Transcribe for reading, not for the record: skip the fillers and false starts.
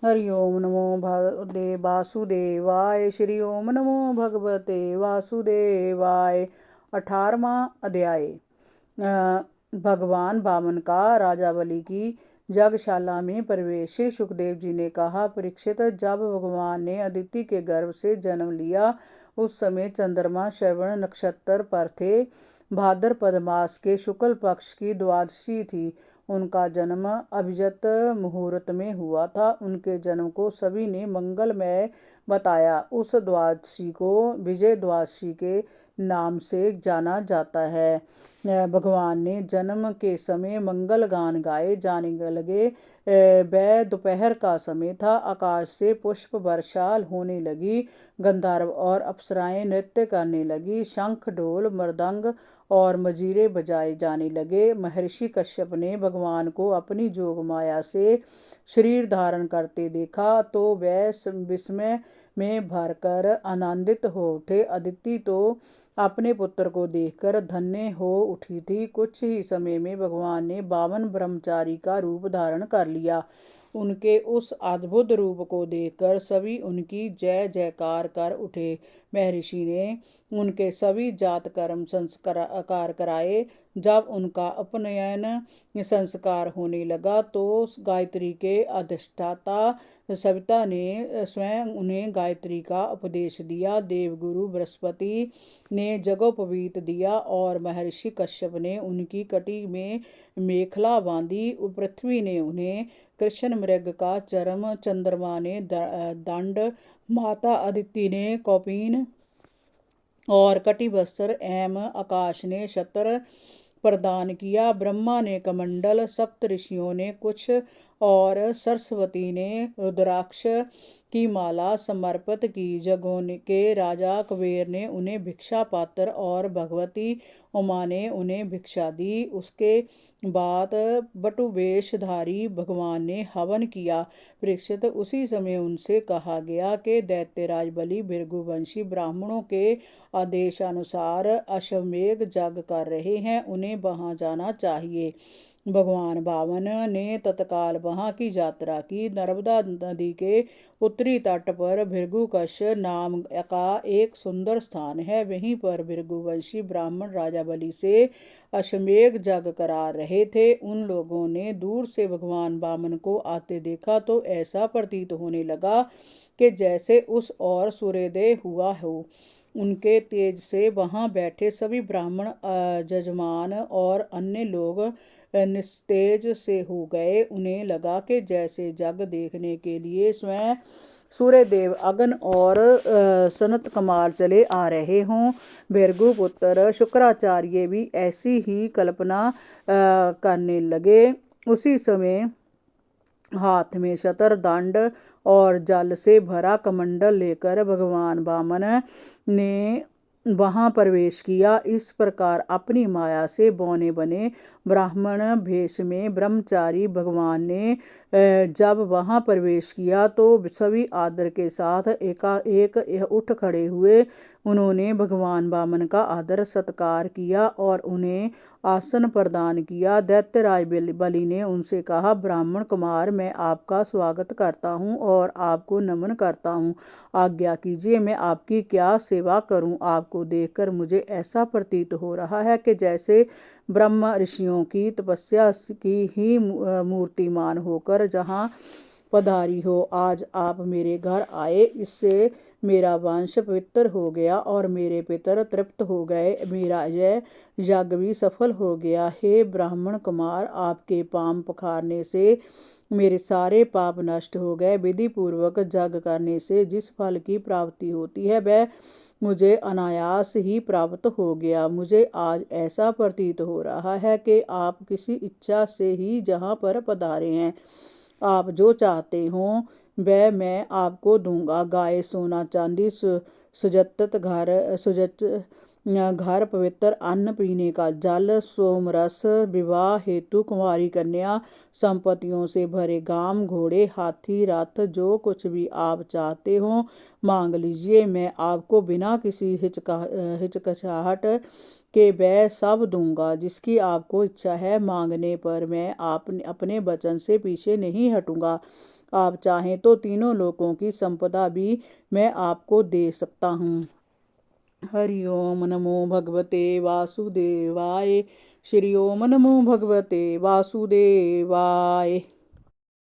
हरि ओम नमो भगवते वासुदेवाय। श्री ओम नमो भगवते वासुदेवाय। 18वां अध्याय। भगवान वामन का राजा बलि की यागशाला में प्रवेश। श्री सुखदेव जी ने कहा, परीक्षित, जब भगवान ने अदिति के गर्भ से जन्म लिया उस समय चंद्रमा श्रवण नक्षत्र पर थे। भाद्रपद मास के शुक्ल पक्ष की द्वादशी थी। उनका जन्म अभिजित मुहूर्त में हुआ था। उनके जन्म को सभी ने मंगलमय बताया। उस द्वादशी को विजय द्वादशी के नाम से जाना जाता है। भगवान ने जन्म के समय मंगल गान गाए जाने लगे। वह दोपहर का समय था। आकाश से पुष्प वर्षा होने लगी। गंधर्व और अप्सराएं नृत्य करने लगी। शंख, ढोल, मृदंग और मजीरे बजाए जाने लगे। महर्षि कश्यप ने भगवान को अपनी जोग माया से शरीर धारण करते देखा तो वह विस्मय में भरकर आनंदित हो उठे। अदिति तो अपने पुत्र को देखकर धन्य हो उठी थी। कुछ ही समय में भगवान ने 52 ब्रह्मचारी का रूप धारण कर लिया। उनके उस अद्भुत रूप को देखकर सभी उनकी जय जयकार कर उठे। महर्षि ने उनके सभी जात कर्म संस्कार कराए। जब उनका उपनयन संस्कार होने लगा तो गायत्री के अधिष्ठाता सविता ने स्वयं उन्हें गायत्री का उपदेश दिया। देवगुरु बृहस्पति ने जगोपवीत दिया और महर्षि कश्यप ने उनकी कटी में मेखला बांधी। पृथ्वी ने उन्हें कृष्ण मृग का चरम, चंद्रमा ने दंड, माता अदिति ने कौपीन और कटिबस्त्र एवं आकाश ने छत्र प्रदान किया। ब्रह्मा ने कमंडल, सप्त ऋषियों ने कुछ और सरस्वती ने रुद्राक्ष की माला समर्पित की। जगों के राजा कुबेर ने उन्हें भिक्षा पात्र और भगवती उमा ने उन्हें भिक्षा दी। उसके बाद बटुवेशधारी भगवान ने हवन किया। परीक्षित, उसी समय उनसे कहा गया कि दैत्यराज बलि भृगुवंशी ब्राह्मणों के आदेशानुसार अश्वमेध यज्ञ कर रहे हैं, उन्हें वहां जाना चाहिए। भगवान वामन ने तत्काल वहां की यात्रा की। नर्मदा नदी के उत्तरी तट पर भृगुकश नाम का एक सुंदर स्थान है। वहीं पर भृगुवंशी ब्राह्मण राजा बलि से अश्वमेध यज्ञ करा रहे थे। उन लोगों ने दूर से भगवान वामन को आते देखा तो ऐसा प्रतीत होने लगा कि जैसे उस ओर सूर्योदय हुआ हो। उनके तेज से वहां बैठे सभी ब्राह्मण, जजमान और अन्य लोग निस्तेज से हो गए। उन्हें लगा कि जैसे जग देखने के लिए स्वयं सूर्यदेव अगन और सनत कमार चले आ रहे हों। भृगुपुत्र शुक्राचार्य भी ऐसी ही कल्पना करने लगे। उसी समय हाथ में शतर, दंड और जल से भरा कमंडल लेकर भगवान वामन ने वहां प्रवेश किया। इस प्रकार अपनी माया से बौने बने ब्राह्मण भेष में ब्रह्मचारी भगवान ने जब वहां प्रवेश किया तो सभी आदर के साथ एकाएक उठ खड़े हुए। उन्होंने भगवान वामन का आदर सत्कार किया और उन्हें आसन प्रदान किया। दैत्यराज बलि ने उनसे कहा, ब्राह्मण कुमार, मैं आपका स्वागत करता हूँ और आपको नमन करता हूँ। आज्ञा कीजिए, मैं आपकी क्या सेवा करूँ। आपको देखकर मुझे ऐसा प्रतीत हो रहा है कि जैसे ब्रह्म ऋषियों की तपस्या की ही मूर्तिमान होकर जहाँ पधारी हो। आज आप मेरे घर आए, इससे मेरा वंश पवित्र हो गया और मेरे पितर तृप्त हो गए। मेरा यह यज्ञ भी सफल हो गया। हे ब्राह्मण कुमार, आपके पांव पखारने से मेरे सारे पाप नष्ट हो गए। विधि पूर्वक यज्ञ करने से जिस फल की प्राप्ति होती है वह मुझे अनायास ही प्राप्त हो गया। मुझे आज ऐसा प्रतीत हो रहा है कि आप किसी इच्छा से ही जहाँ पर पधारे हैं। आप जो चाहते हो वह मैं आपको दूंगा। गाय, सोना, चांदी, सुजत घर, पवित्र अन्न, पीने का जल, सोमरस, विवाह हेतु कुंवारी कन्या, संपत्तियों से भरे गाम, घोड़े, हाथी, रथ, जो कुछ भी आप चाहते हो मांग लीजिए। मैं आपको बिना किसी हिचकिचाहट के वह सब दूंगा जिसकी आपको इच्छा है। मांगने पर मैं अपने वचन से पीछे नहीं हटूंगा। आप चाहें तो तीनों लोकों की संपदा भी मैं आपको दे सकता हूँ। हरि ओम नमो भगवते वासुदेवाय। श्री ओम नमो भगवते वासुदेवाय।